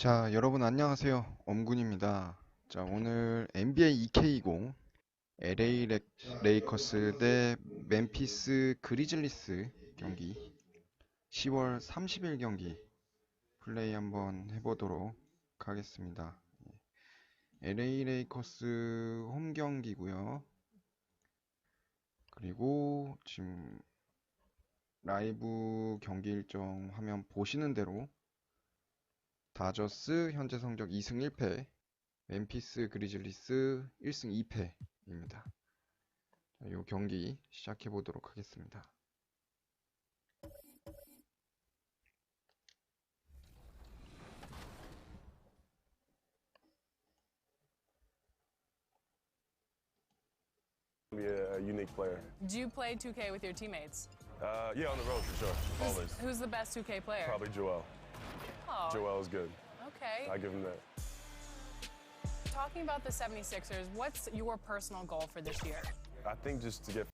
자, 여러분 안녕하세요. 엄군입니다. 자, 오늘 NBA 2K20 LA 레이커스 대 멤피스 그리즐리스 경기 10월 30일 경기 플레이 한번 해보도록 하겠습니다. LA 레이커스 홈 경기고요. 그리고 지금 라이브 경기 일정 화면 보시는 대로 다저스 현재 성적 2승 1패, 멤피스 그리즐리스 1승 2패입니다. 이 경기 시작해 보도록 하겠습니다. Be a unique player. Do you play 2K with your teammates? Yeah, on the road for sure. Always. Who's the best 2K player? Probably Joel. Oh, Joel is good. okay. I give him that. Talking about the 76ers, what's your personal goal for this year? I think just to get.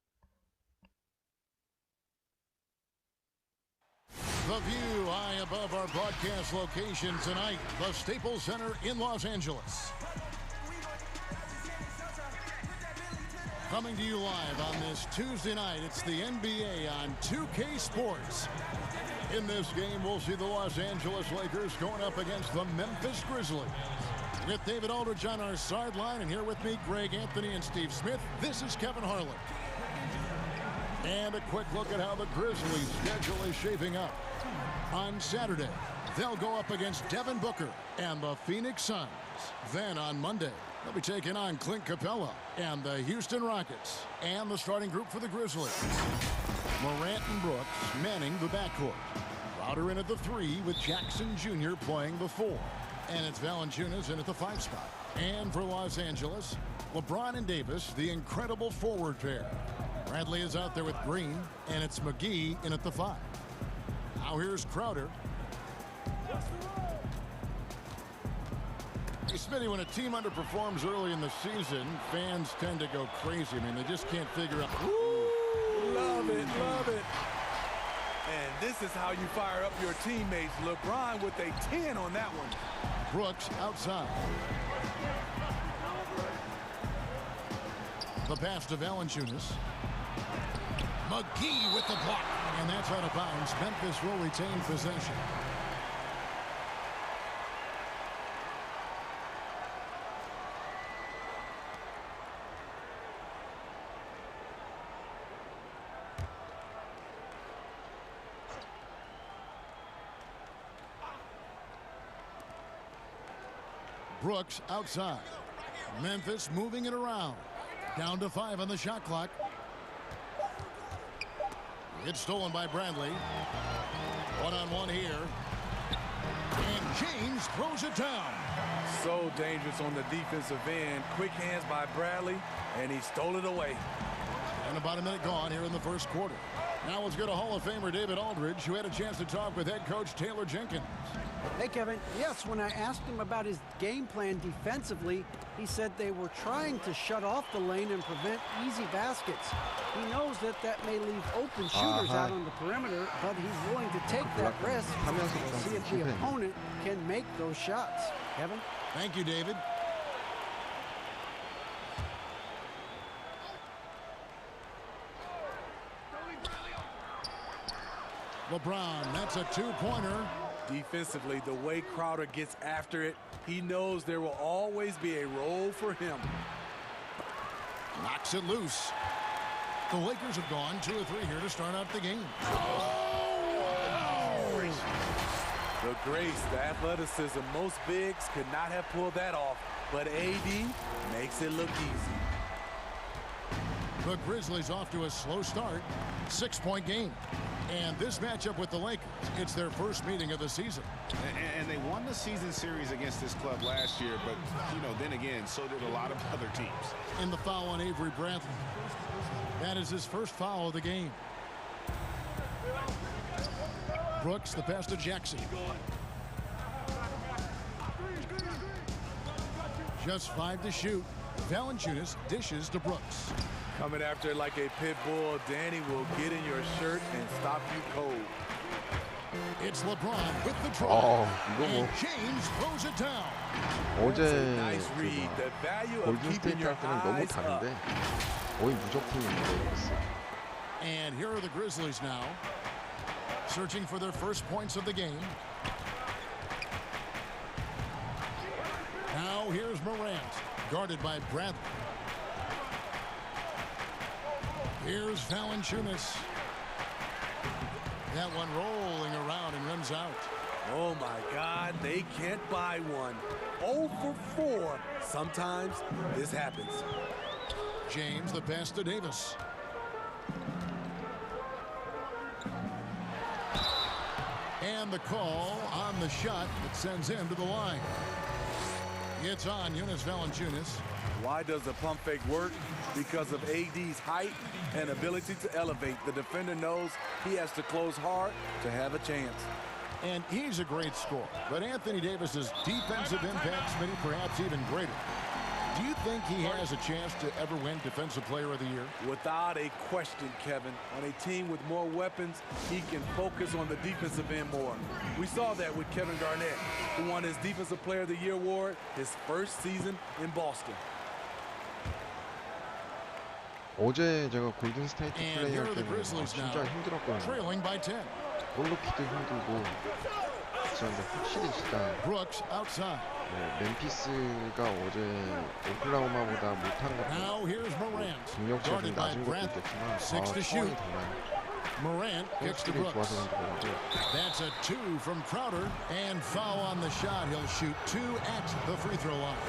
The view high above our broadcast location tonight, the Staples Center in Los Angeles. Coming to you live on this Tuesday night, it's the NBA on 2K Sports. In this game, we'll see the Los Angeles Lakers going up against the Memphis Grizzlies. With David Aldridge on our sideline, and here with me, Greg Anthony and Steve Smith, this is Kevin Harlan. And a quick look at how the Grizzlies' schedule is shaping up. On Saturday, they'll go up against Devin Booker and the Phoenix Suns. Then on Monday, they'll be taking on Clint Capella and the Houston Rockets. And the starting group for the Grizzlies: Morant and Brooks manning the backcourt. Crowder in at the 3 with Jackson Jr. playing the 4. And it's Valanciunas in at the 5 spot. And for Los Angeles, LeBron and Davis, the incredible forward pair. Bradley is out there with Green, and it's McGee in at the 5. Now here's Crowder. Hey, Smitty, when a team underperforms early in the season, fans tend to go crazy. I mean, they just can't figure out. Woo! Love it, love it. And this is how you fire up your teammates. LeBron with a 10 on that one. Brooks outside. The pass to Valanciunas. McGee with the block. And that's out of bounds. Memphis will retain possession. Brooks outside. Memphis moving it around. Down to 5 on the shot clock. It's stolen by Bradley. One-on-one here. And James throws it down. So dangerous on the defensive end. Quick hands by Bradley, and he stole it away. And about a minute gone here in the first quarter. Now let's go to Hall of Famer David Aldridge, who had a chance to talk with head coach Taylor Jenkins. Hey, Kevin. Yes, when I asked him about his game plan defensively, he said they were trying to shut off the lane and prevent easy baskets. He knows that that may leave open shooters out on the perimeter, but he's willing to take that risk and see if the opponent can make those shots. Kevin? Thank you, David. LeBron, that's a two-pointer. Defensively, the way Crowder gets after it, he knows there will always be a role for him. Knocks it loose. The Lakers have gone 2 or 3 here to start out the game. The grace, the athleticism, most bigs could not have pulled that off, but AD makes it look easy. The Grizzlies off to a slow start. 6-point game. And this matchup with the Lakers, it's their first meeting of the season. And they won the season series against this club last year, but, you know, then again, so did a lot of other teams. In the foul on Avery Bradley. That is his first foul of the game. Brooks, the pass to Jackson. Just 5 to shoot. Valanciunas dishes to Brooks. Coming after it like a pit bull, Danny will get in your shirt and stop you cold. It's LeBron with the draw. 이거 뭐 And James throws it down. 어제 Nice read. The value of 골든 keeping 스테이트 your 할 때는 너무 eyes up. 다른데 거의 무적팀인데 이겼어. And here are the Grizzlies now, searching for their first points of the game. Now here's Morant, guarded by Bradley. Here's Valanciunas. That one rolling around and rims out. Oh my God, they can't buy one. 0 for 4. Sometimes this happens. James, the pass to Davis. And the call on the shot that sends him to the line. It's on Jonas Valanciunas. Why does the pump fake work? Because of AD's height and ability to elevate. The defender knows he has to close hard to have a chance. And he's a great scorer, but Anthony Davis's defensive impact's maybe perhaps even greater. Do you think he has a chance to ever win Defensive Player of the Year? Without a question, Kevin. On a team with more weapons, he can focus on the defensive end more. We saw that with Kevin Garnett, who won his Defensive Player of the Year award his first season in Boston. 어제 제가 골든 스테이트 And 플레이 here 할 are the 때는 Grizzlies now, 진짜 힘들었거든요. trailing by 10. 볼로키도 힘들고 진짜 근데 확실히 진짜 Brooks outside. 멤피스가 어제 오클라호마보다 못한 것도 Now here's Morant, 능력치가 좀 guarded by 낮은 것도 Bradley. 있겠지만 6 to shoot. 상황이 달라요. Morant kicks to 스킬이 Brooks. 좋아서 그런지 모르고 That's a 2 from Crowder, and foul on the shot. He'll shoot 2 at the free throw line.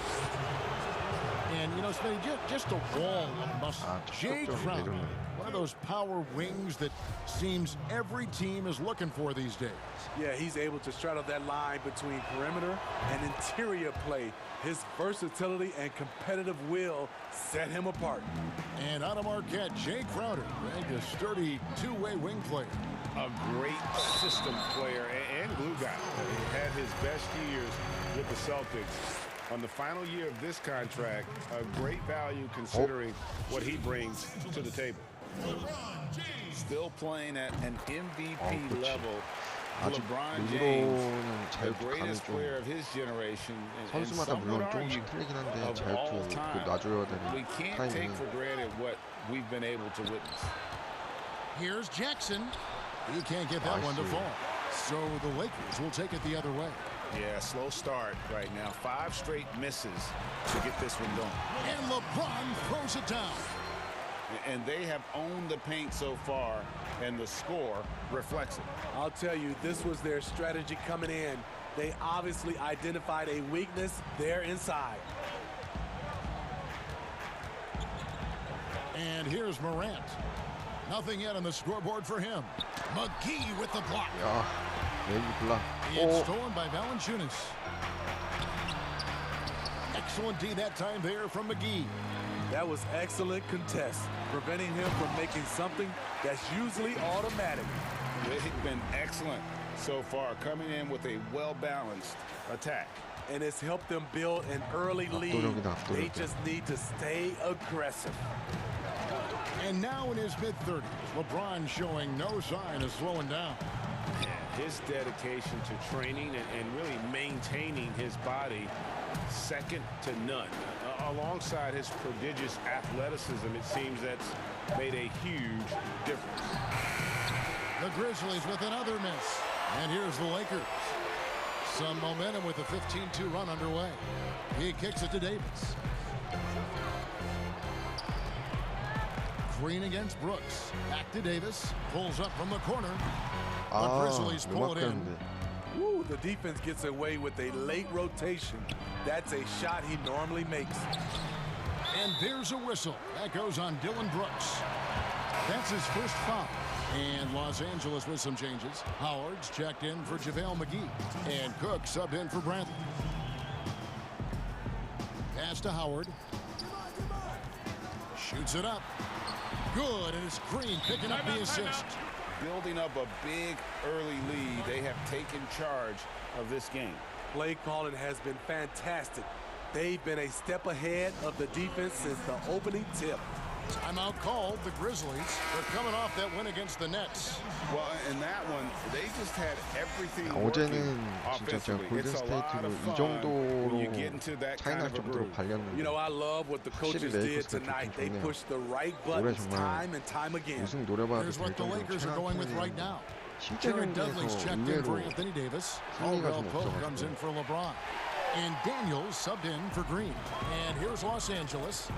And, you know, Smitty, just a wall of muscle. Jay Crowder, one of those power wings that seems every team is looking for these days. Yeah, he's able to straddle that line between perimeter and interior play. His versatility and competitive will set him apart. And out of Marquette, Jay Crowder, ranked a sturdy two-way wing player. A great system player and glue guy. He had his best years with the Celtics. On the final year of this contract, a great value considering what he brings to the table. Still playing at an MVP level. 아직 LeBron James, 르브론은 the 자유투 감이 greatest 좀 player of his generation, and 선수마다 some would 물론 argue 조금씩 틀리긴 한데 of all 자유투 time. 놔줘야 We 되는 can't take 타이밍이 for granted what we've been able to witness. Here's Jackson. He can't get that one to Nice. fall. So the Lakers will take it the other way. Yeah, slow start right now. 5 straight misses to get this one going. And LeBron throws it down. And they have owned the paint so far, and the score reflects it. I'll tell you, this was their strategy coming in. They obviously identified a weakness there inside. And here's Morant. Nothing yet on the scoreboard for him. McGee with the block. 야 레이기 블락 It's stolen by Valanciunas. Excellent D that time there from McGee. That was excellent contest, preventing him from making something that's usually automatic. They've been excellent so far, coming in with a well-balanced attack. And it's helped them build an early lead. 압도적이다, They 압도적이다. just need to stay aggressive. And now in his mid-30s, LeBron showing no sign of slowing down. His dedication to training and really maintaining his body, second to none. Alongside his prodigious athleticism, it seems that's made a huge difference. The Grizzlies with another miss. And here's the Lakers. Some momentum with a 15-2 run underway. He kicks it to Davis. Green against Brooks. Back to Davis. Pulls up from the corner. The Grizzlies pull it in. Woo, the defense gets away with a late rotation. That's a shot he normally makes. And there's a whistle. That goes on Dillon Brooks. That's his first foul. And Los Angeles with some changes. Howard's checked in for JaVale McGee. And Cook subbed in for Bradley. Pass to Howard. Shoots it up. Good, and it's Green picking up the assist. Building up a big early lead, they have taken charge of this game. Play calling has been fantastic. They've been a step ahead of the defense since the opening tip. Timeout called. The Grizzlies are coming off that win against the Nets. Well, in that one, they just had everything 어제는 working 진짜 제가 offensively. 골든 It's a lot 스테이트로 of 이 fun when you get 정도로 into that kind 차이날 of a 정도로 groove. 발렸는데 You know, I love what the coaches did tonight. They pushed the right buttons time and time again. 우승 노려봐도 Here's 될 what the 정도로 Lakers are going with right now. 실제 Jared Dudley's 경기에서 checked in for 의외로 Anthony Davis. 승리가 Caldwell 좀 Pope comes in 없어가지고 for LeBron. And Daniels subbed in for Green. And here's Los Angeles.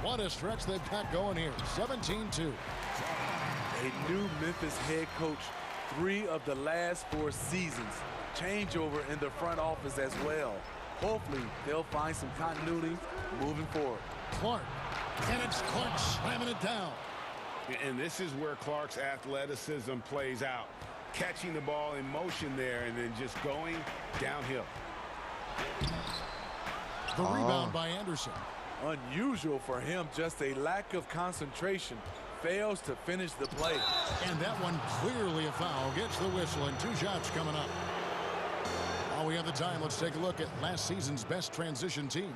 What a stretch they've got going here. 17-2. A new Memphis head coach, 3 of the last 4 seasons. Changeover in the front office as well. Hopefully, they'll find some continuity moving forward. Clark. And it's Clark slamming it down. And this is where Clark's athleticism plays out. Catching the ball in motion there and then just going downhill. The rebound by Anderson. Unusual for him, just a lack of concentration. Fails to finish the play. And that one clearly a foul. Gets the whistle and 2 shots coming up. While we have the time, let's take a look at last season's best transition teams.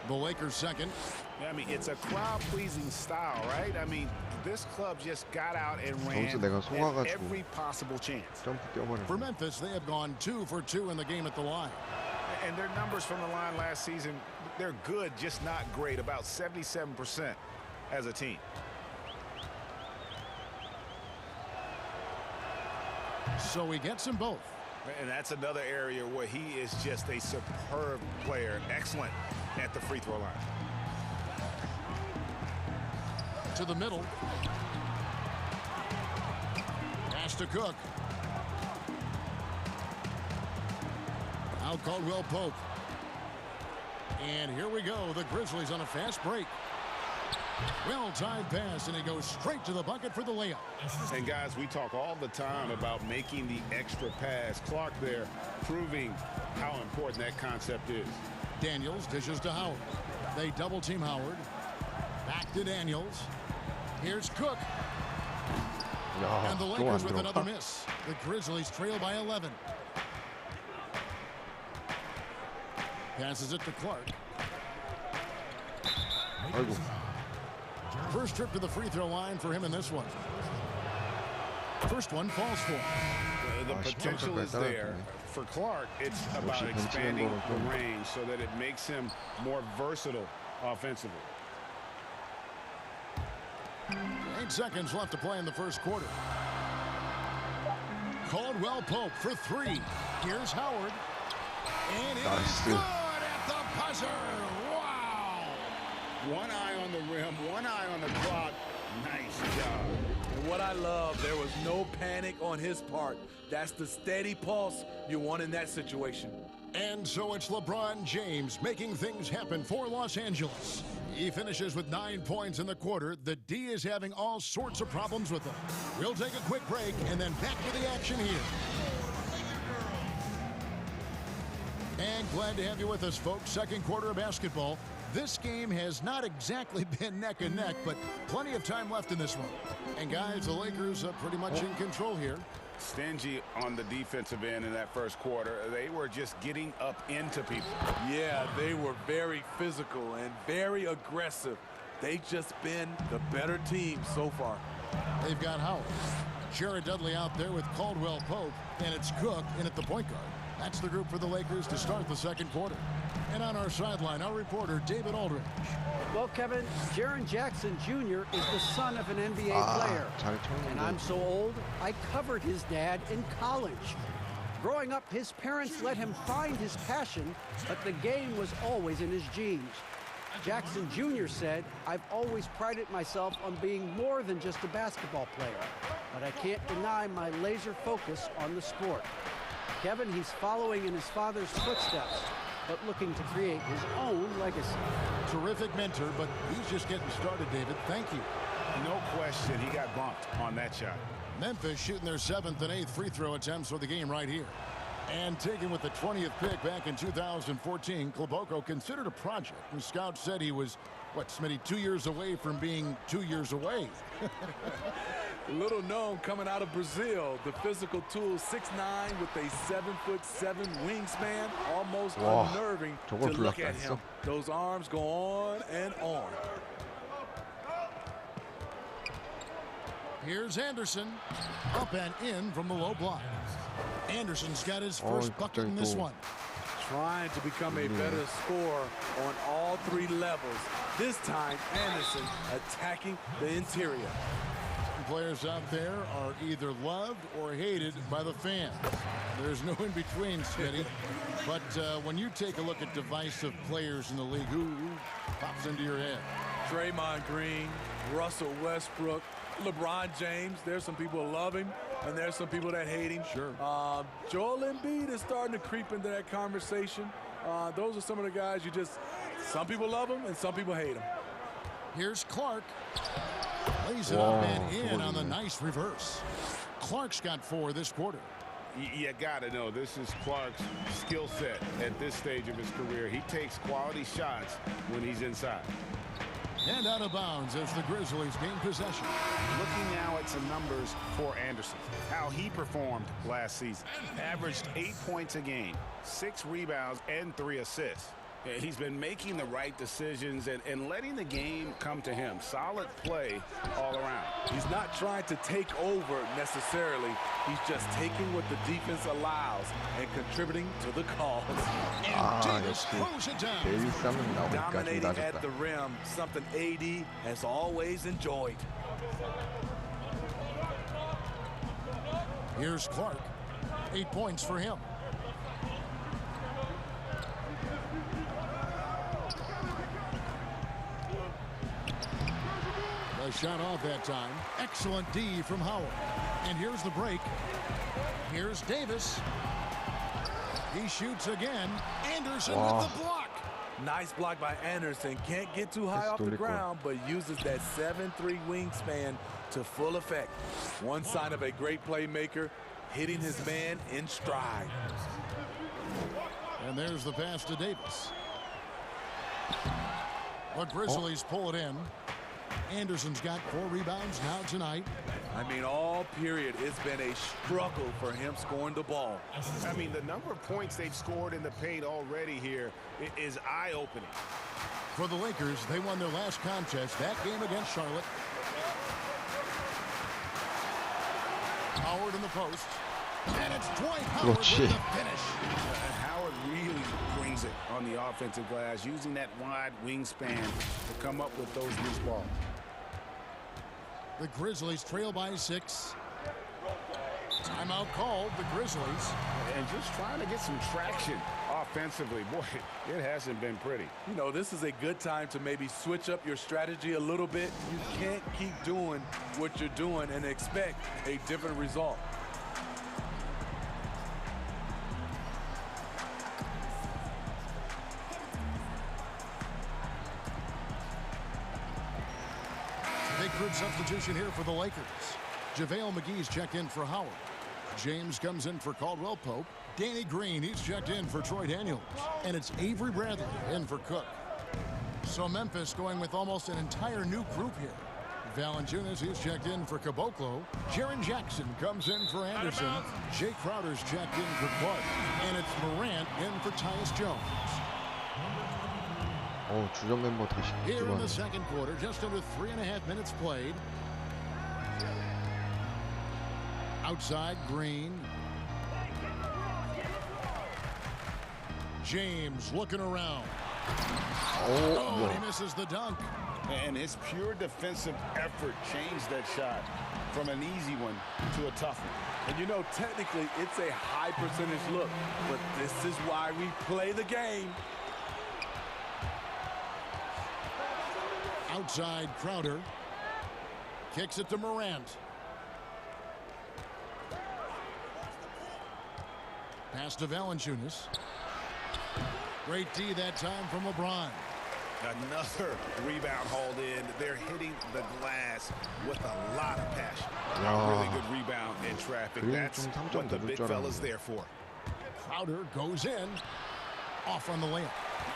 The Lakers second. I mean, it's a crowd-pleasing style, right? I mean, this club just got out and ran 점수 내가 at 속아가지고 every possible chance. 점프 뛰어버렸네. For Memphis, they have gone 2 for 2 in the game at the line. And their numbers from the line last season, they're good, just not great, about 77% as a team. So he gets them both. And that's another area where he is just a superb player, excellent at the free throw line. To the middle. Pass to Cook. Now Caldwell Pope. And here we go. The Grizzlies on a fast break. Well-timed pass, and he goes straight to the bucket for the layup. And guys, we talk all the time about making the extra pass. Clark there proving how important that concept is. Daniels dishes to Howard. They double-team Howard. Back to Daniels. Here's Cook. 야, And the 또 안 Lakers with another 들어가. miss. The Grizzlies trail by 11. Passes it to Clark. 아이고. First trip to the free throw line for him in this one. First one falls for him. The potential is there. For Clark, it's about expanding the range so that it makes him more versatile offensively. 8 seconds left to play in the first quarter. Caldwell Pope for 3. Here's Howard. And it's good at the buzzer. Wow. One eye on the rim, one eye on the clock. Nice job. And what I love, there was no panic on his part. That's the steady pulse you want in that situation. And so it's LeBron James making things happen for Los Angeles. He finishes with 9 points in the quarter. The D is having all sorts of problems with him. We'll take a quick break and then back to the action here. And glad to have you with us, folks. Second quarter of basketball. This game has not exactly been neck and neck, but plenty of time left in this one. And guys, the Lakers are pretty much in control here. Stingy on the defensive end in that first quarter. They were just getting up into people. Yeah, they were very physical and very aggressive. They've just been the better team so far. They've got Howard. Jared Dudley out there with Caldwell Pope, and it's Cook in at the point guard. That's the group for the Lakers to start the second quarter. And on our sideline, our reporter, David Aldridge. Well, Kevin, Jaren Jackson Jr. is the son of an NBA player. 잘 쳤는데. And I'm so old, I covered his dad in college. Growing up, his parents let him find his passion, but the game was always in his genes. Jackson Jr. said, "I've always prided myself on being more than just a basketball player, but I can't deny my laser focus on the sport." Kevin, he's following in his father's footsteps, but looking to create his own legacy. Terrific mentor, but he's just getting started, David. Thank you. No question, he got bumped on that shot. Memphis shooting their 7th and 8th free throw attempts for the game right here. And taken with the 20th pick back in 2014, Kloboko considered a project. And scouts said he was, what, Smitty, 2 years away from being 2 years away. Little known coming out of Brazil, the physical tool, 6'9" with a 7'7" wingspan, almost 와, unnerving to 저걸 look 불렀다 at him. 했어? Those arms go on and on. Here's Anderson. Up and in from the low block. Anderson's got his first bucket in this one. Trying to become a better scorer on all three levels. This time, Anderson attacking the interior. Players out there are either loved or hated by the fans. There's no in between, Smitty. But when you take a look at divisive players in the league, who pops into your head? Draymond Green, Russell Westbrook, LeBron James. There's some people who love him, and there's some people that hate him. Sure. Joel Embiid is starting to creep into that conversation. Those are some of the guys some people love him and some people hate him. Here's Clark. Lays it up and in on the nice reverse. Clark's got 4 this quarter. You got to know, this is Clark's skill set at this stage of his career. He takes quality shots when he's inside. And out of bounds as the Grizzlies gain possession. Looking now at some numbers for Anderson, how he performed last season. Averaged 8 points a game, 6 rebounds, and 3 assists. He's been making the right decisions and letting the game come to him. Solid play all around. He's not trying to take over necessarily. He's just taking what the defense allows and contributing to the cause. And Davis throws it down. 데이비스는 나오니까 좀 Dominating at 낮았다. the rim, something AD has always enjoyed. Here's Clark. 8 points for him. A shot off that time. Excellent D from Howard. And here's the break. Here's Davis. He shoots again. Anderson with the block. Nice block by Anderson. Can't get too high off the ground, but uses that 7'3" wingspan to full effect. One sign of a great playmaker, hitting his man in stride. And there's the pass to Davis. The Grizzlies pull it in. Anderson's got 4 rebounds now tonight. I mean, all period, it's been a struggle for him scoring the ball. I mean, the number of points they've scored in the paint already here is eye-opening. For the Lakers, they won their last contest, that game against Charlotte. Howard in the post. And it's Dwight Howard with the finish. Howard really brings it on the offensive glass, using that wide wingspan to come up with those loose balls. The Grizzlies trail by 6. Timeout called, the Grizzlies. And just trying to get some traction offensively. Boy, it hasn't been pretty. You know, this is a good time to maybe switch up your strategy a little bit. You can't keep doing what you're doing and expect a different result. Big group substitution here for the Lakers. JaVale McGee's checked in for Howard. James comes in for Caldwell Pope. Danny Green, he's checked in for Troy Daniels. And it's Avery Bradley in for Cook. So Memphis going with almost an entire new group here. Valanciunas, he's checked in for Caboclo. Jaren Jackson comes in for Anderson. Jay Crowder's checked in for Clark. And it's Morant in for Tyus Jones. 주전 멤버 다시 Here in the 들어왔네. second quarter, just under 3.5 minutes played. Outside, Green. James looking around. Oh, he misses the dunk. And his pure defensive effort changed that shot from an easy one to a tough one. And you know, technically, it's a high percentage look, but this is why we play the game. Outside, Crowder. Kicks it to Morant. Pass to Valanciunas. Great D that time from LeBron. Another rebound hauled in. They're hitting the glass with a lot of passion. Really good rebound in traffic. That's what the big fella's there for. Crowder goes in. Off on the layup.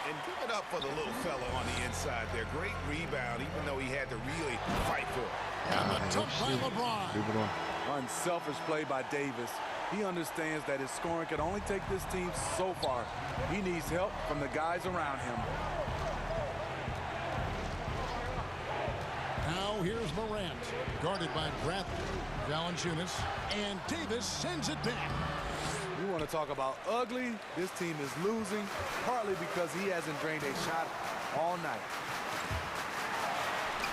And give it up for the little fella on the inside there. Great rebound, even though he had to really fight for it. And the dunk by LeBron. Unselfish play by Davis. He understands that his scoring can only take this team so far. He needs help from the guys around him. Now here's Morant, guarded by Bradley, Valanciunas, and Davis sends it back. You want to talk about ugly? This team is losing, partly because he hasn't drained a shot all night.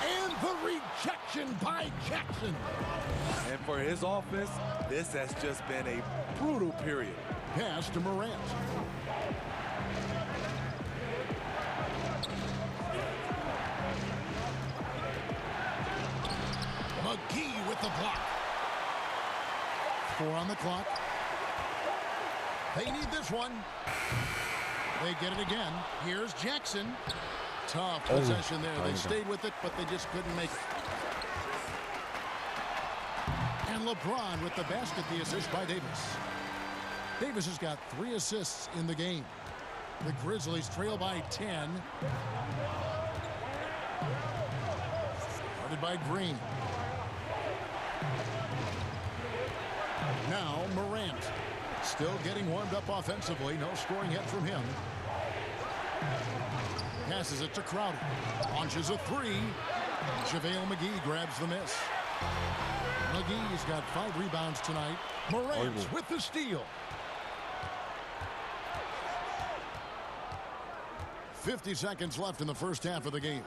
And the rejection by Jackson. And for his offense, this has just been a brutal period. Pass to Morant. McGee with the block. 4 on the clock. They need this one. They get it again. Here's Jackson. Tough possession there. They stayed with it, but they just couldn't make it. And LeBron with the basket, the assist by Davis. Davis has got 3 assists in the game. The Grizzlies trail by 10. Guarded by Green. Now Morant. Still getting warmed up offensively. No scoring yet from him. Passes it to Crowder. Launches a 3. JaVale McGee grabs the miss. McGee's got 5 rebounds tonight. Morant with the steal. 50 seconds left in the first half of the game.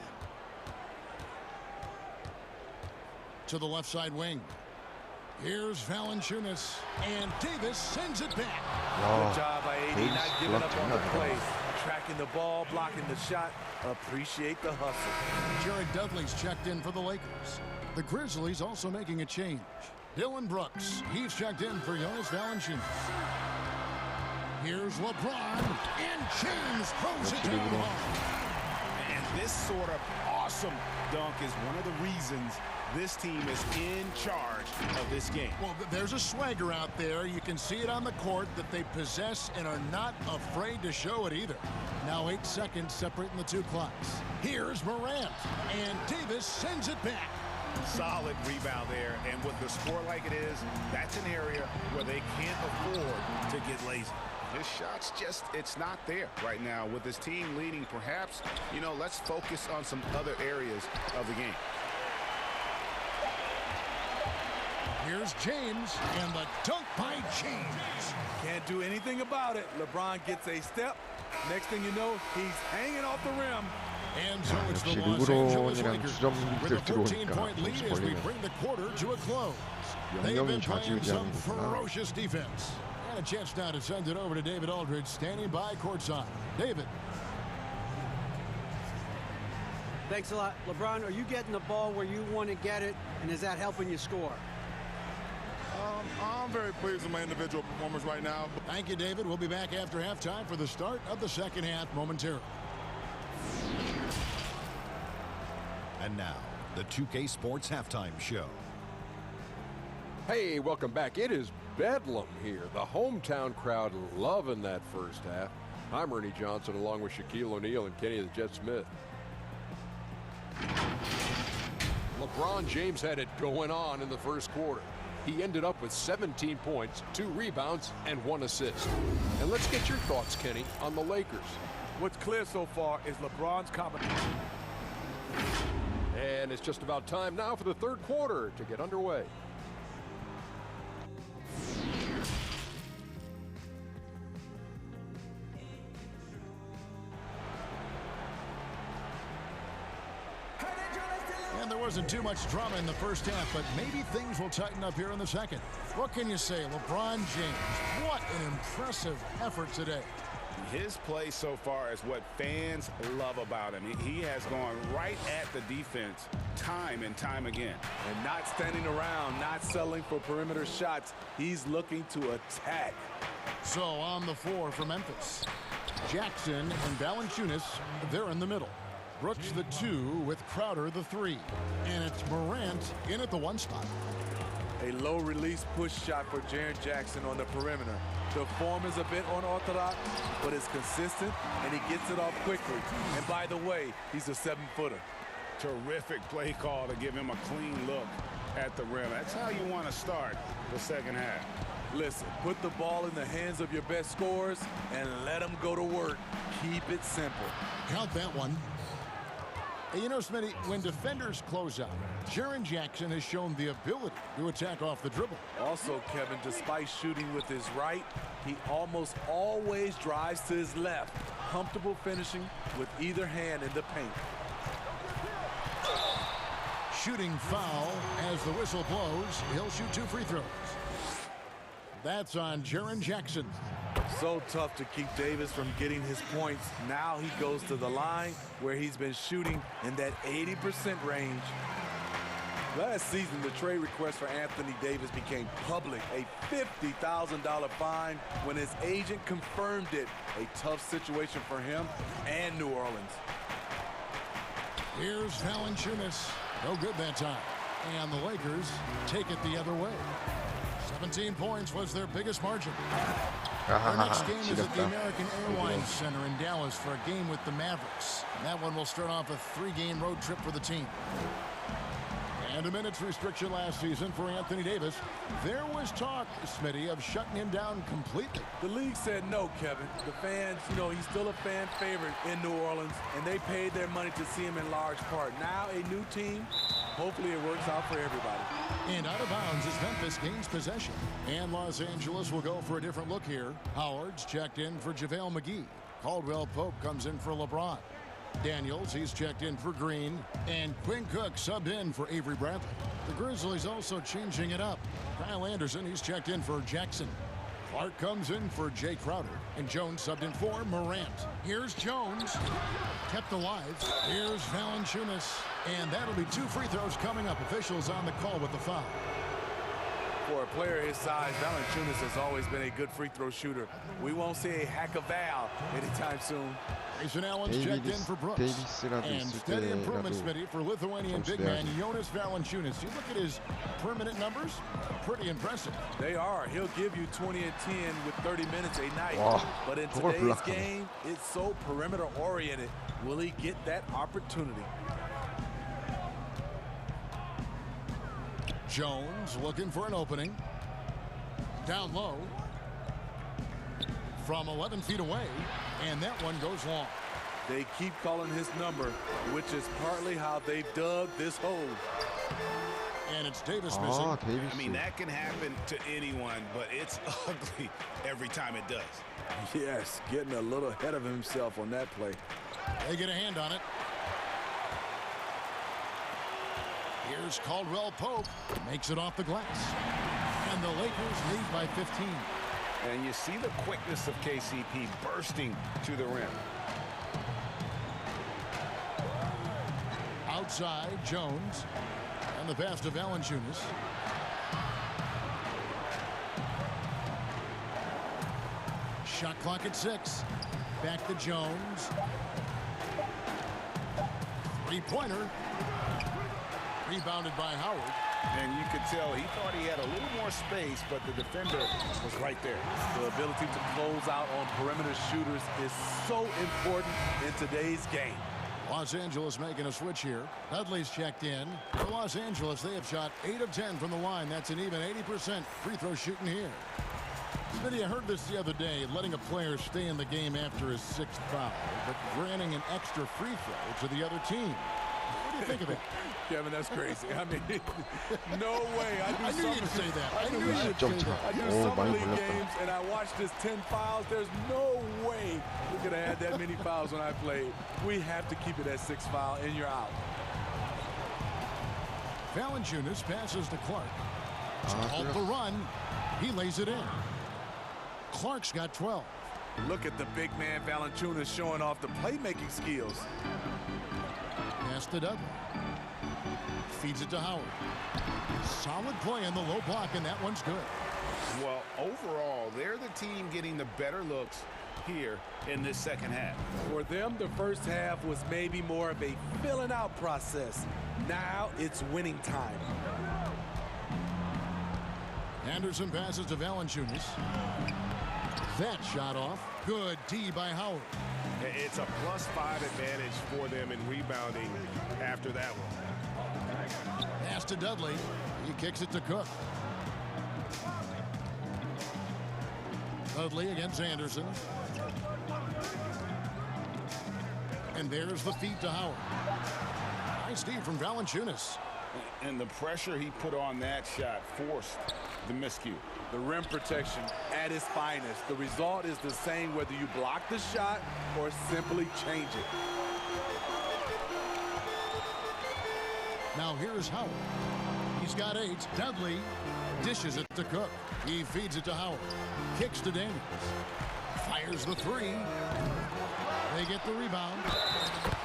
To the left side wing. Here's Valanciunas, and Davis sends it back. Good job by AD, not giving up on the play. Tracking the ball, blocking the shot. Appreciate the hustle. Jared Dudley's checked in for the Lakers. The Grizzlies also making a change. Dylan Brooks, he's checked in for Jonas Valanciunas. Here's LeBron, and James throws it down hard. And this sort of awesome dunk is one of the reasons this team is in charge of this game. Well, there's a swagger out there. You can see it on the court that they possess and are not afraid to show it either. Now 8 seconds separating the 2 clocks. Here's Morant, and Davis sends it back. Solid rebound there, and with the score like it is, that's an area where they can't afford to get lazy. His shot's just, it's not there right now. With his team leading, perhaps, you know, let's focus on some other areas of the game. Here's James, and the dunk by James. Can't do anything about it. LeBron gets a step. Next thing you know, he's hanging off the rim. And so it's the 역시 Los Angeles 르브론이랑 Lakers 주점들 with a 들어오니까 14-point lead 점수 as we 벌리네. bring the quarter to a close. They've 영영이 been playing some 좌지우지하는 거구나. ferocious defense. And a chance now to send it over to David Aldridge, standing by courtside. David. Thanks a lot. LeBron, are you getting the ball where you want to get it, and is that helping you score? I'm very pleased with my individual performance right now. Thank you, David. We'll be back after halftime for the start of the second half momentarily. And now, the 2K Sports Halftime Show. Hey, welcome back. It is bedlam here. The hometown crowd loving that first half. I'm Ernie Johnson along with Shaquille O'Neal and Kenny the Jet Smith. LeBron James had it going on in the first quarter. He ended up with 17 points, 2 rebounds, and 1 assist. And let's get your thoughts, Kenny, on the Lakers. What's clear so far is LeBron's combination. And it's just about time now for the third quarter to get underway. And there wasn't too much drama in the first half, but maybe things will tighten up here in the second. What can you say? LeBron James, what an impressive effort today. His play so far is what fans love about him. He has gone right at the defense time and time again. And not standing around, not settling for perimeter shots. He's looking to attack. So on the floor for Memphis, Jackson and Valanciunas, they're in the middle. Brooks the 2 with Crowder the 3. And it's Morant in at the 1 spot. A low release push shot for Jaren Jackson on the perimeter. The form is a bit unorthodox, but it's consistent, and he gets it off quickly. And by the way, he's a 7-footer. Terrific play call to give him a clean look at the rim. That's how you want to start the second half. Listen, put the ball in the hands of your best scorers and let them go to work. Keep it simple. Count that one. Hey, you know, Smitty, when defenders close out, Jaren Jackson has shown the ability to attack off the dribble. Also, Kevin, despite shooting with his right, he almost always drives to his left. Comfortable finishing with either hand in the paint. Shooting foul as the whistle blows. He'll shoot 2 free throws. That's on Jaren Jackson. So tough to keep Davis from getting his points. Now he goes to the line where he's been shooting in that 80% range. Last season, the trade request for Anthony Davis became public. A $50,000 fine when his agent confirmed it. A tough situation for him and New Orleans. Here's Valanciunas. No good that time. And the Lakers take it the other way. 17 points was their biggest margin. Our next game is at the American Airlines Center in Dallas for a game with the Mavericks. And that one will start off a 3-game road trip for the team. And a minutes restriction last season for Anthony Davis. There was talk, Smitty, of shutting him down completely. The league said no, Kevin. The fans, you know, he's still a fan favorite in New Orleans, and they paid their money to see him in large part. Now a new team, hopefully it works out for everybody. And out of bounds as Memphis gains possession. And Los Angeles will go for a different look here. Howard's checked in for JaVale McGee. Caldwell Pope comes in for LeBron. Daniels, he's checked in for Green. And Quinn Cook subbed in for Avery Bradley. The Grizzlies also changing it up. Kyle Anderson, he's checked in for Jackson. Clark comes in for Jay Crowder. And Jones subbed in for Morant. Here's Jones. Kept alive. Here's Valanciunas. And that'll be 2 free throws coming up. Officials on the call with the foul. For a player his size, Valanciunas has always been a good free throw shooter. We won't see a hack of Val anytime soon. Grayson Allen's checked in for Brooks. And steady improvement, Smitty, for Lithuanian big man Jonas Valanciunas. You look at his permanent numbers, pretty impressive. They are. He'll give you 20 and 10 with 30 minutes a night. Wow. But in today's game, it's so perimeter oriented. Will he get that opportunity? Jones looking for an opening. Down low. From 11 feet away. And that one goes long. They keep calling his number, which is partly how they've dug this hole. And it's Davis missing. I mean, that can happen to anyone, but it's ugly every time it does. Yes, getting a little ahead of himself on that play. They get a hand on it. Here's Caldwell Pope. Makes it off the glass. And the Lakers lead by 15. And you see the quickness of KCP bursting to the rim. Outside, Jones. And the pass to Valanciunas. Shot clock at 6. Back to Jones. Three-pointer. Rebounded by Howard. And you could tell he thought he had a little more space, but the defender was right there. The ability to close out on perimeter shooters is so important in today's game. Los Angeles making a switch here. Dudley's checked in. For Los Angeles, they have shot 8 of 10 from the line. That's an even 80% free throw shooting here. Smitty, I heard this the other day, letting a player stay in the game after his 6th foul, but granting an extra free throw to the other team. What do you think of it? Kevin, that's crazy. I mean, no way. I knew you'd say that. I knew you'd say that. I do summer league games, and I watched this 10 fouls. There's no way we could have had that many fouls when I played. We have to keep it at 6 foul, and you're out. Valanciunas passes to Clark. Called the run. He lays it in. Clark's got 12. Look at the big man Valanciunas showing off the playmaking skills. Pass to Dudley. Feeds it to Howard. Solid play in the low block, and that one's good. Well, overall, they're the team getting the better looks here in this second half. For them, the first half was maybe more of a filling out process. Now it's winning time. Anderson passes to Valanciunas. That shot off. Good D by Howard. It's a +5 advantage for them in rebounding after that one. Pass to Dudley. He kicks it to Cook. Dudley against Anderson. And there's the feed to Howard. Nice D from Valanciunas. And the pressure he put on that shot forced the miscue. The rim protection at its finest. The result is the same whether you block the shot or simply change it. Now here's Howard. He's got 8. Dudley dishes it to Cook. He feeds it to Howard. Kicks to Daniels. Fires the 3. They get the rebound.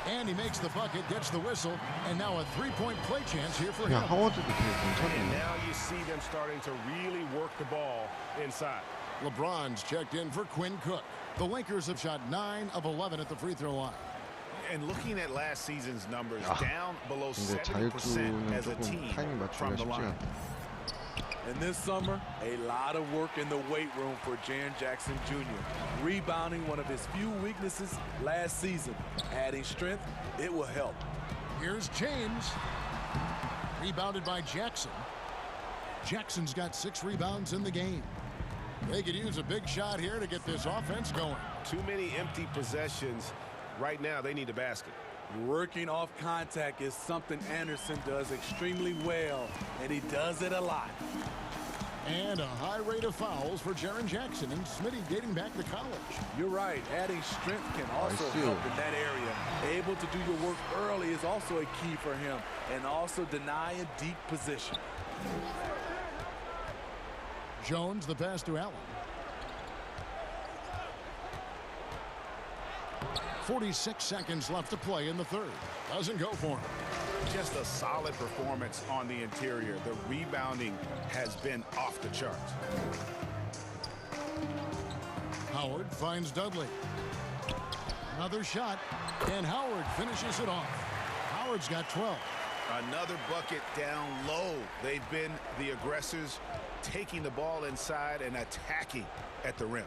And he makes the bucket, gets the whistle, and now a 3-point play chance here for him. 야, 하워드도 되게 And 괜찮네. now you see them starting to really work the ball inside. LeBron's checked in for Quinn Cook. The Lakers have shot 9 of 11 at the free throw line. And looking at last season's numbers, 야, down below 근데 70% 자유투는 as a 조금 team 타이밍 맞추기가 from the 쉽지 line. 않다. And this summer, a lot of work in the weight room for Jaren Jackson Jr. Rebounding, one of his few weaknesses last season. Adding strength, it will help. Here's James. Rebounded by Jackson. Jackson's got 6 rebounds in the game. They could use a big shot here to get this offense going. Too many empty possessions. Right now, they need a basket. Working off contact is something Anderson does extremely well, and he does it a lot. And a high rate of fouls for Jaren Jackson and Smitty dating back to college. You're right. Adding strength can also Nice help in that area. Able to do your work early is also a key for him, and also deny a deep position. Jones, the pass to Allen. 46 seconds left to play in the third. Doesn't go for him. Just a solid performance on the interior. The rebounding has been off the charts. Howard finds Dudley. Another shot, and Howard finishes it off. Howard's got 12. Another bucket down low. They've been the aggressors, taking the ball inside and attacking at the rim.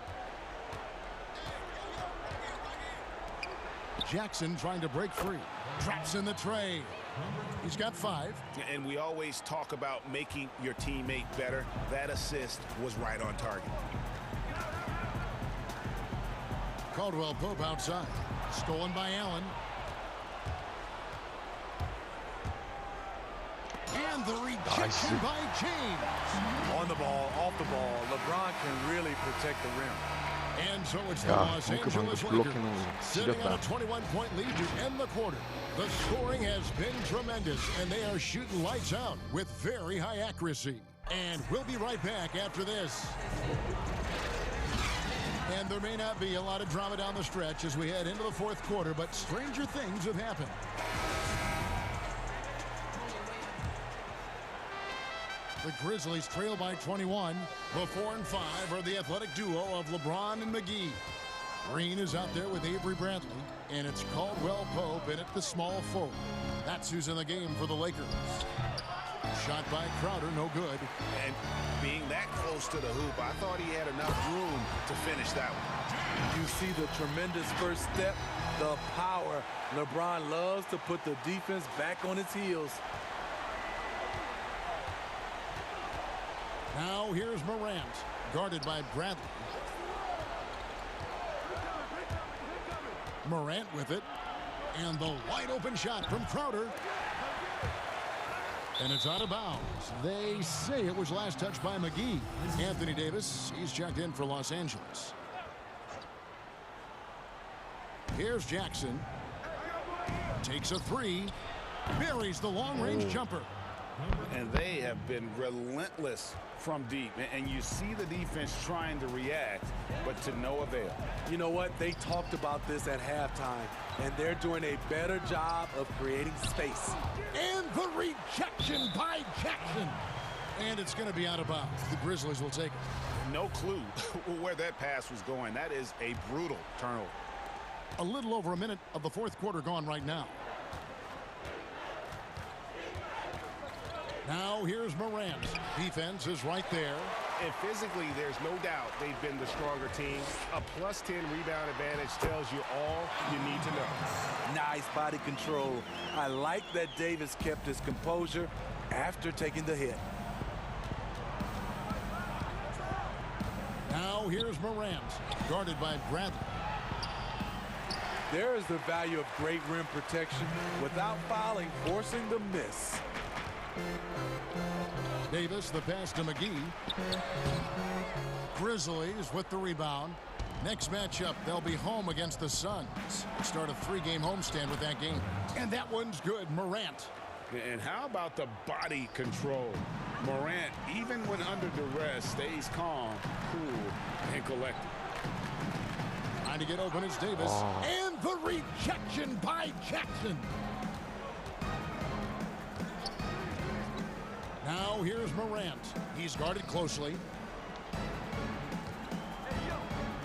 Jackson trying to break free. Traps in the tray. He's got 5. And we always talk about making your teammate better. That assist was right on target. Caldwell Pope outside. Stolen by Allen. And the rejection by James. On the ball, off the ball, LeBron can really protect the rim. And so it's the 야, Los 덩크 방금 Angeles 블록해놓은 Lakers 거 sitting on a 지렸다. 21-point lead to end the quarter. The scoring has been tremendous, and they are shooting lights out with very high accuracy. And we'll be right back after this. And there may not be a lot of drama down the stretch as we head into the fourth quarter, but stranger things have happened. The Grizzlies trail by 21. The 4 and 5 are the athletic duo of LeBron and McGee. Green is out there with Avery Bradley, and it's Caldwell Pope in at the small forward. That's who's in the game for the Lakers. Shot by Crowder, no good. And being that close to the hoop, I thought he had enough room to finish that one. You see the tremendous first step, the power. LeBron loves to put the defense back on its heels. Now here's Morant, guarded by Bradley. Morant with it, and the wide open shot from Crowder. And it's out of bounds. They say it was last touched by McGee. Anthony Davis, he's checked in for Los Angeles. Here's Jackson. Takes a 3. Buries the long-range jumper. And they have been relentless from deep. And you see the defense trying to react, but to no avail. You know what? They talked about this at halftime, and they're doing a better job of creating space. And the rejection by Jackson. And it's going to be out of bounds. The Grizzlies will take it. No clue where that pass was going. That is a brutal turnover. A little over a minute of the fourth quarter gone right now. Now here's Morant. Defense is right there. And physically, there's no doubt they've been the stronger team. A +10 rebound advantage tells you all you need to know. Nice body control. I like that Davis kept his composure after taking the hit. Now here's Morant, guarded by Bradley. There is the value of great rim protection without fouling, forcing the miss. Davis, the pass to McGee. Grizzlies with the rebound. Next matchup, they'll be home against the Suns. Start a 3-game homestand with that game. And that one's good. Morant. And how about the body control? Morant, even when under duress, stays calm, cool, and collected. Trying to get open is Davis. And the rejection by Jackson. Now here's Morant. He's guarded closely.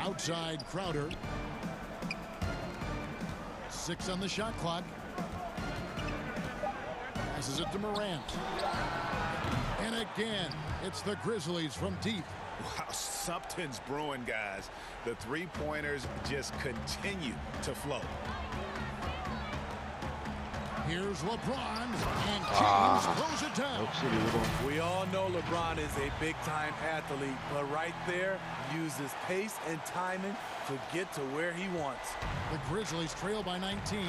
Outside Crowder. 6 on the shot clock. Passes it to Morant. And again, it's the Grizzlies from deep. Wow, something's brewing, guys. The three-pointers just continue to flow. Here's LeBron, and James throws it down. We all know LeBron is a big-time athlete, but right there, uses pace and timing to get to where he wants. The Grizzlies trail by 19.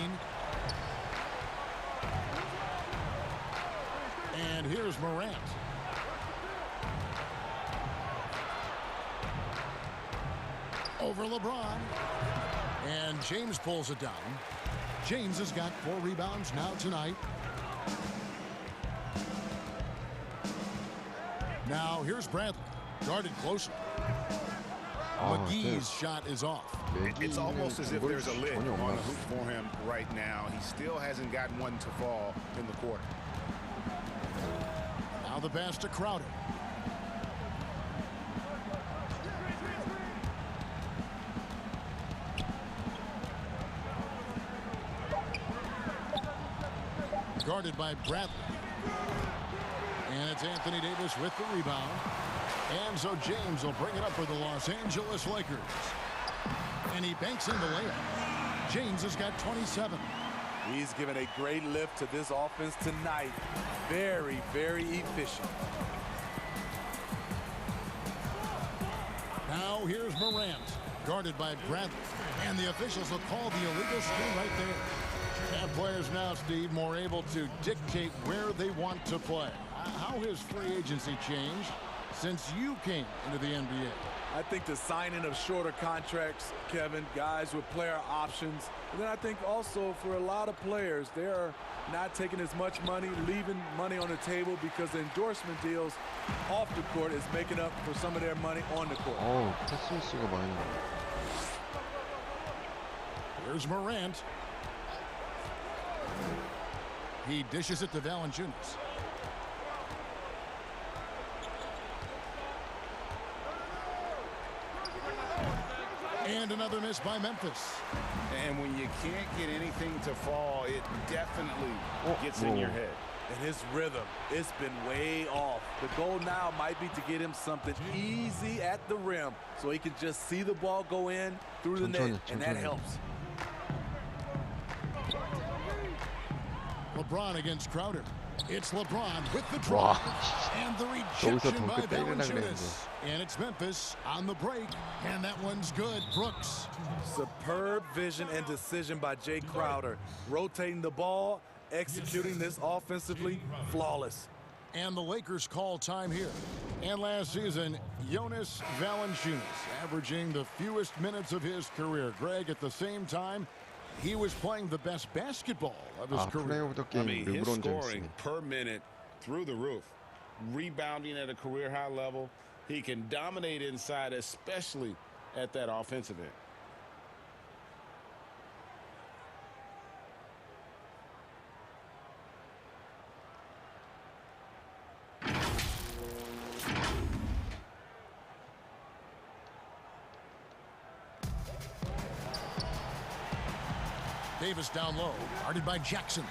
And here's Morant. Over LeBron. And James pulls it down. James has got 4 rebounds now tonight. Now here's Bradley. Guarded closely. McGee's shot is off. It's almost as if there's a lid on the hoop for him right now. He still hasn't gotten one to fall in the quarter. Now the pass to Crowder. Guarded by Bradley. And it's Anthony Davis with the rebound. And so James will bring it up for the Los Angeles Lakers. And he banks in the layup. James has got 27. He's given a great lift to this offense tonight. Very, very efficient. Now here's Morant. Guarded by Bradley. And the officials will call the illegal screen right there. And players now, Steve, more able to dictate where they want to play. How has free agency changed since you came into the NBA? I think the signing of shorter contracts, Kevin, guys with player options. And then I think also for a lot of players, they're not taking as much money, leaving money on the table because the endorsement deals off the court is making up for some of their money on the court. 패스미스가 많이 나와요. Here's Morant. He dishes it to Valanciunas. And another miss by Memphis. And when you can't get anything to fall, it definitely gets in your head. And his rhythm, it's been way off. The goal now might be to get him something easy at the rim so he can just see the ball go in through the net, and that helps. LeBron against Crowder. It's LeBron with the draw. And the rejection by Valanciunas. And it's Memphis on the break. And that one's good. Brooks. Superb vision and decision by Jay Crowder. Rotating the ball, executing this offensively, flawless. And the Lakers call time here. And last season, Jonas Valanciunas averaging the fewest minutes of his career. Greg, at the same time, he was playing the best basketball of his career. I mean, his scoring per minute through the roof. Rebounding at a career high level. He can dominate inside, especially at that offensive end. Davis down low, guarded by Jackson.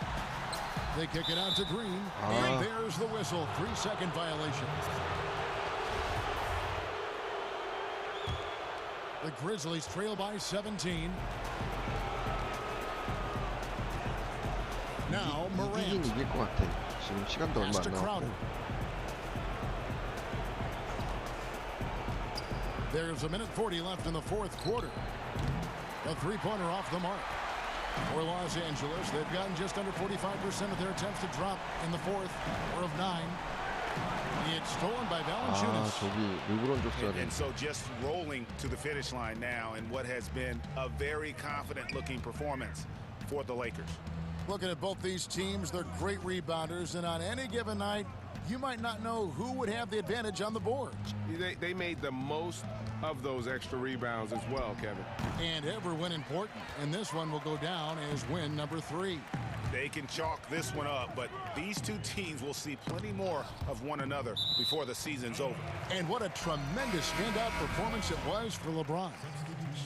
They kick it out to Green, and there's the whistle. 3-second violation. The Grizzlies trail by 17. Now Morant. 이길 것 같아. 지금 시간도 얼마 안 남았고. There's a minute 40 left in the fourth quarter. A three-pointer off the mark. For Los Angeles, they've gotten just under 45% of their attempts to drop in the fourth, 4 of 9. It's stolen by Valanciunas. 저기 르브론 줬어야 돼. And so just rolling to the finish line now in what has been a very confident-looking performance for the Lakers. Looking at both these teams, they're great rebounders, and on any given night, you might not know who would have the advantage on the boards. They made the most of those extra rebounds as well, Kevin. And every win important, and this one will go down as win number 3. They can chalk this one up, but these two teams will see plenty more of one another before the season's over. And what a tremendous standout performance it was for LeBron.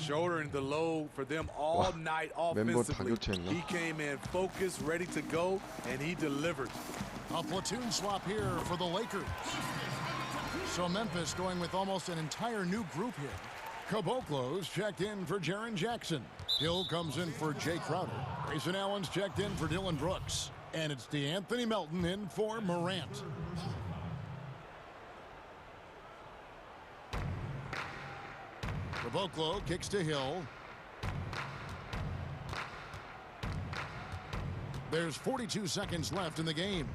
Shouldering the load for them all night offensively. He came in focused, ready to go, and he delivered. A platoon swap here for the Lakers. So Memphis going with almost an entire new group here. Caboclo's checked in for Jaren Jackson. Hill comes in for Jay Crowder. Grayson Allen's checked in for Dylan Brooks. And it's DeAnthony Melton in for Morant. Caboclo kicks to Hill. There's 42 seconds left in the game.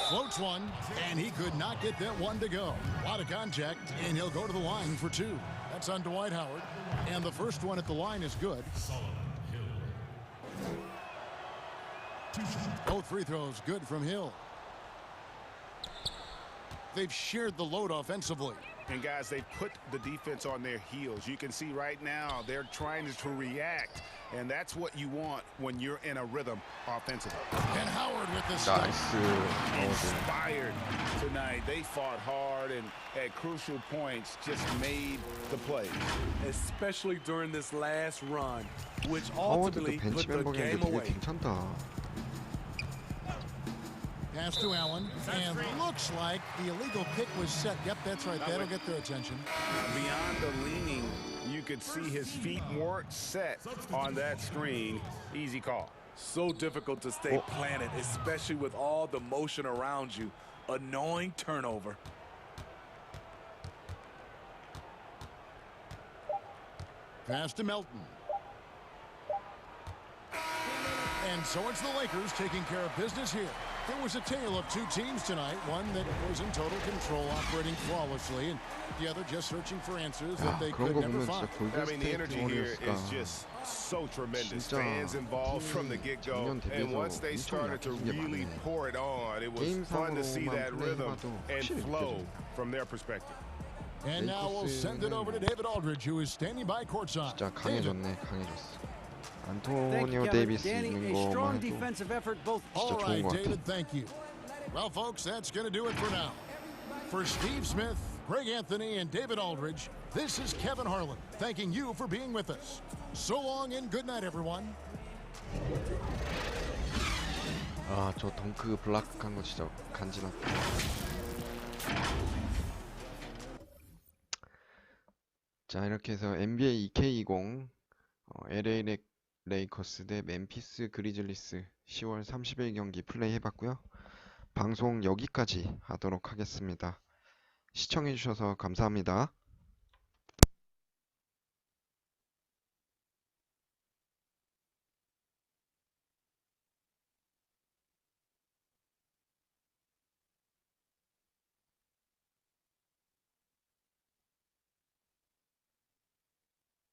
Floats one, and he could not get that one to go. A lot of contact, and he'll go to the line for 2. That's on Dwight Howard. And the first one at the line is good. Both free throws good from Hill. They've shared the load offensively. And guys, they put the defense on their heels. You can see right now they're trying to react, and that's what you want when you're in a rhythm offensively. And Howard with the stop. Inspired tonight. They fought hard and at crucial points just made the play. Especially during this last run, which ultimately put the game away. Pass to Allen, and looks like the illegal pick was set. Yep, that's right. That'll get their attention. Beyond the leaning, you could see his feet weren't set on that screen. Easy call. So difficult to stay planted, especially with all the motion around you. Annoying turnover. Pass to Melton. And so it's the Lakers taking care of business here. There was a tale of two teams tonight, one that was in total control, operating flawlessly, and the other just searching for answers that they could never find. I mean, the energy here is just so tremendous. Fans involved from the get-go, and once they started to really pour it on, it was fun to see that rhythm and flow from their perspective. And now we'll send it over to David Aldridge, who is standing by courtside. 진짜 강해졌네, 강해졌어. 안토니오 데이비스 있는 거만 해도 진짜 좋은 것 같아. David, thank you. Well, folks, that's going to do it for now. For Steve Smith, Greg Anthony, and David Aldridge, this is Kevin Harlan, thanking you for being with us. So long and good night, everyone. 아, 저 덩크 블락한 거 진짜 간지났다. 자, 이렇게 해서 NBA 2K20 LA 레이커스 대 멤피스 그리즐리스 10월 30일 경기 플레이 해봤고요. 방송 여기까지 하도록 하겠습니다. 시청해주셔서 감사합니다.